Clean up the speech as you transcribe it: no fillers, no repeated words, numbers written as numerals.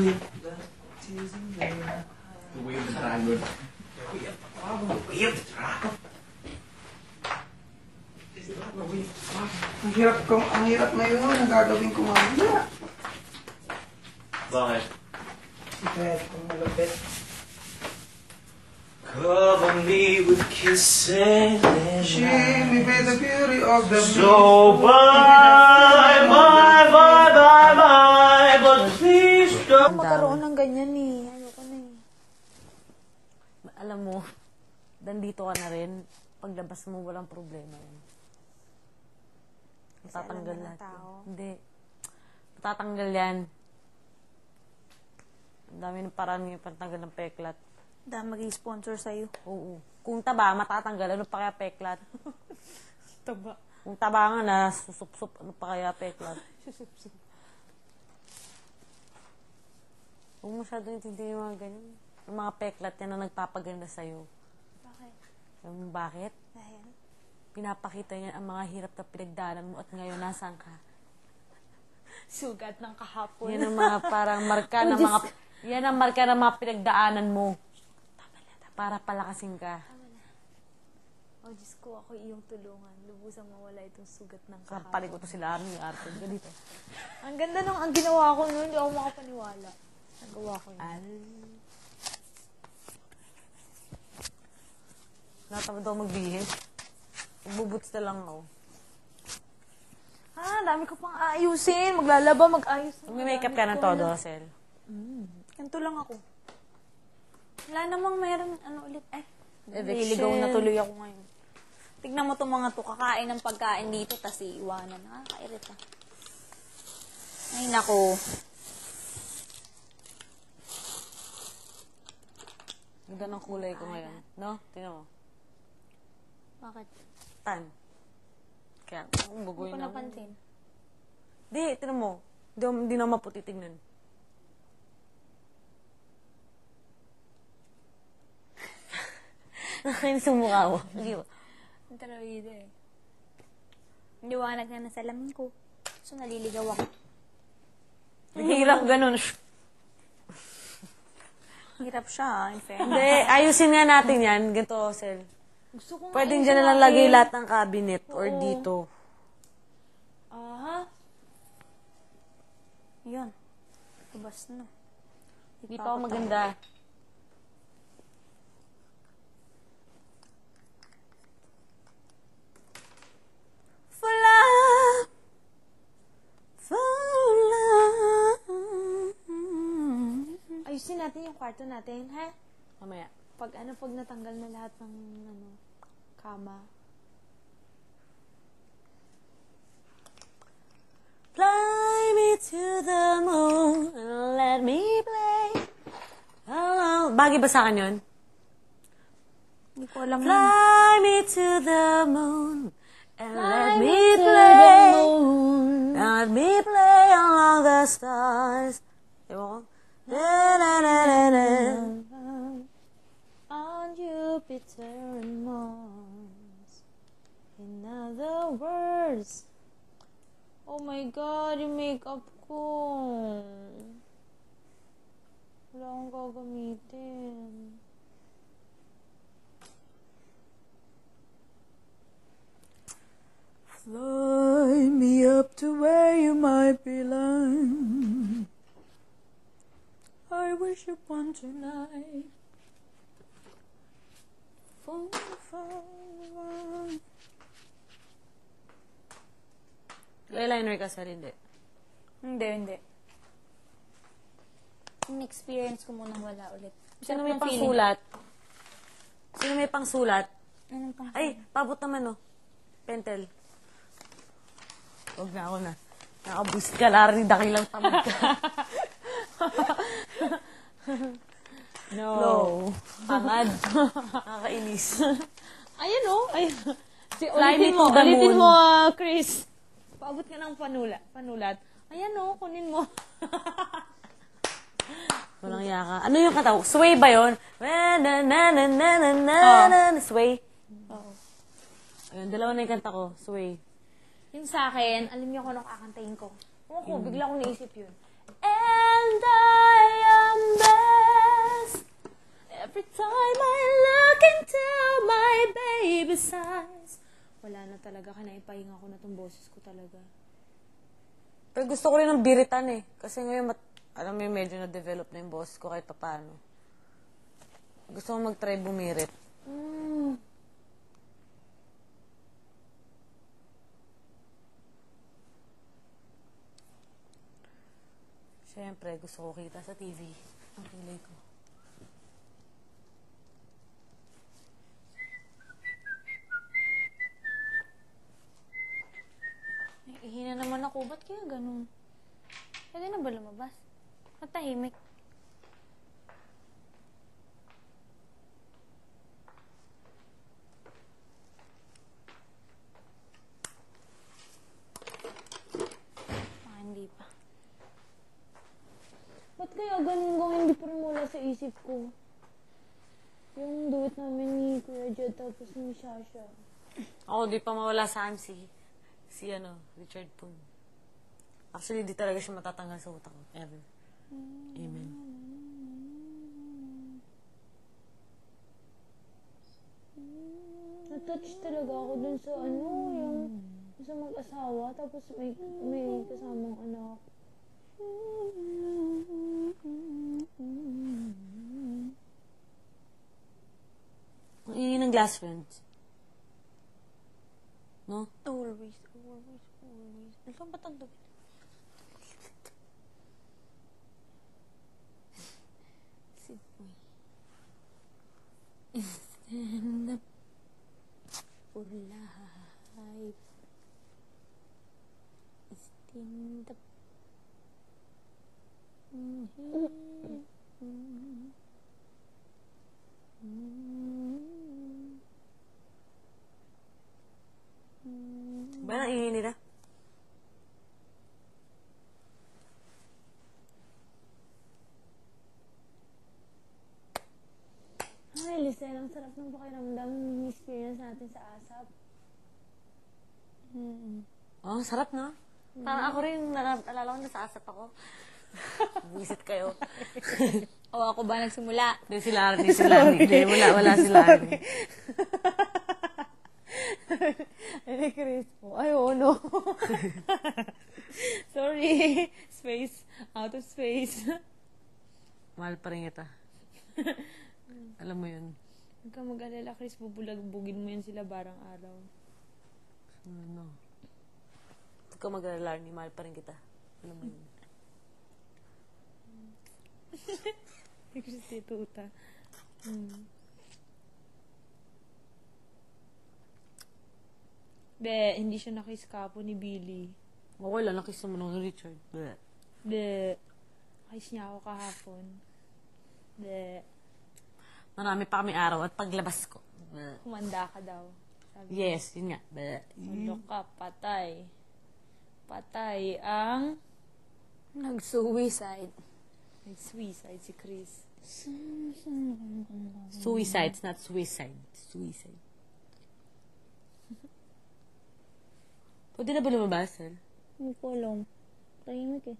with the tears in your eyes. The way of the dragon. The way of the dragon. The way of the dragon. Is that the way of the dragon? Ang hirap ngayon. Ang gagawin ko mamaya. Bakit? Kahit kung malapit. Cover me with kisses. She may be the beauty of the So bye, bye, bye, bye, bye, but please don't. Magkaroon ng ganyan eh. Ayoko na eh. Alam mo, nandito ka na rin. Paglabas mo, walang problema yan. Matatanggal alam na ng lahat. tao. Hindi. Matatanggal yan. Ang dami ng paraan yung pantanggal ng peklat. Dahil mag-sponsor sa'yo. Oo. Kung taba, matatanggal. Ano pa kaya peklat? Taba. Kung taba nga na, susup-sup. Ano pa kaya peklat? Susup-sup. Huwag masyado intindihin yung mga ganyan. Yung mga peklat yan na nagpapaganda sa'yo. Bakit? Alam mo bakit? Dahil? Pinapakita niya ang mga hirap na pinagdaanan mo at ngayon nasaan ka. Sugat ng kahapon. Yan ang mga parang marka ng mga... Yan ang marka ng mga pinagdaanan mo. Para palakasin ka. Tama na. Oh, Diyos ko, ako iyong tulungan. Lubusang mawala itong sugat ng kahapon. Sampali ko to sila Arnie, Arthur. Ganito. Ang ganda nung ang ginawa ko noon. Hindi ako makapaniwala. Nagawa ko yun. Natamad ako magbihis. Magbubuts na lang ako. Dami ko pang ayusin. Maglalaba, mag-ayos. Mag-makeup ka ng todo, Sel. Ganito lang ako. Wala namang meron, ulit. Eviction. Nililigaw na tuloy ako ngayon. Tignan mo itong mga to, kakain ng pagkain dito, tas iiwanan. Nakakairita. Ay, nako. Ganda ng kulay ko ngayon. No? Tingnan mo. Bakit? Tan. Kaya, Hindi bugoy ko na. napansin. Di, tingnan mo. Hindi na maputi tingnan. Nakainis yung mukha mo. Hindi mo. Ang tarawida eh. Liwanag nga na salamin ko. So, naliligaw ako. Hirap ganun. Hirap siya, in fairness. Hindi, ayusin nga natin yan. Ganito, Sel. Gusto kong Pwedeng dyan na lang lagay lahat ng cabinet or Oo. dito. Aha. Yan. Labas na. Dito ako maganda. Ayusin natin yung kwarto natin, ha? Mamaya. Pag natanggal na lahat ng, kama. Fly me to the moon and let me play. Oh, bagay ba sa akin yun? Hindi ko alam Fly me to the moon and let me play. Let me play along the stars. Ewan ko. On Jupiter and Mars. In other words. Oh my God, yung makeup ko. Wala akong gagamitin. Fly me up to where you might belong. I wish upon tonight. Eyeliner ka sa hindi. Hindi. In-experience ko munang wala ulit. Sino may pangsulat? Sino may pangsulat? Anong pang... Ay, pabot naman, oh. Pentel. Huwag na ako na. Nakaboost ka, Larry. Dakilang tamad ka. No. Tamad. Nakakainis. Ayan o. Fly me to the Ulitin moon. mo, Chris. Paabot ka ng panulat. Ayan o, kunin mo. Walang yaka. Ano yung kanta? Sway ba yun? Na. Sway. Oo. Ayun, dalawa na yung kanta ko. Sway. Yung sa akin, alam niyo kung anong kakantayin ko. Kung ako, bigla ko naisip yun. And I talaga. Kinaipahinga ko na tong boses ko talaga. Pero gusto ko rin ng biritan eh. Kasi ngayon, alam mo, medyo na-develop na yung boses ko kahit paano. Gusto ko mag-try bumirit. Siyempre, gusto ko kita sa TV. Ang kilay ko. Ay, ihina naman ako. Ba't kaya ganun? Pwede na ba lumabas? Matahimik. Hindi pa. Ba't kaya ganun kung hindi pa rin wala sa isip ko? Yung duet namin ni Kuya Jed tapos ni Shasha. Ako, di pa mawala sa akin si Richard Poon. Actually, di talaga siya matatanggal sa utak ko. Ever. Amen. Na-touch talaga ako dun sa yung sa mag-asawa, tapos may kasamang anak. Ang ingay ng glass friends. No? Always. Ano ba tagdo? Si Boy. Stand up for life. Stand up. Ba ang ingay nila? Ay, Lisel, ang sarap ng pakiramdam ng experience natin sa ASAP. Oh, sarap na. Parang ako rin, nalala ko na sa ASAP ako. Visit kayo. O, ako ba nagsimula? Hindi sila. Hindi, wala sila. Ay, Chris po. Ay, oh, no. Sorry. Space. Out of space. Mahal pa rin kita. Alam mo yun. Huwag ka mag-alala, Chris. Bubulagbugin mo yan sila barang araw. No. Huwag ka mag-alala, ni mahal pa rin kita. Alam mo yun. Chris, dito uta. Be, hindi siya nakiss kapo ni Billy. Okay lang, nakiss naman ng Richard. Be. Nakiss niya ako kahapon. Be. Marami pa kami araw at paglabas ko. Humanda ka daw. Sabi Yes, yun nga. Be. Look ka, patay. Patay ang Nag-suicide. nag-suicide si Chris. Suicide, it's not suicide. Suicide. Pwede na ba lumabas, sir? Hindi ko alam. Tahimik eh.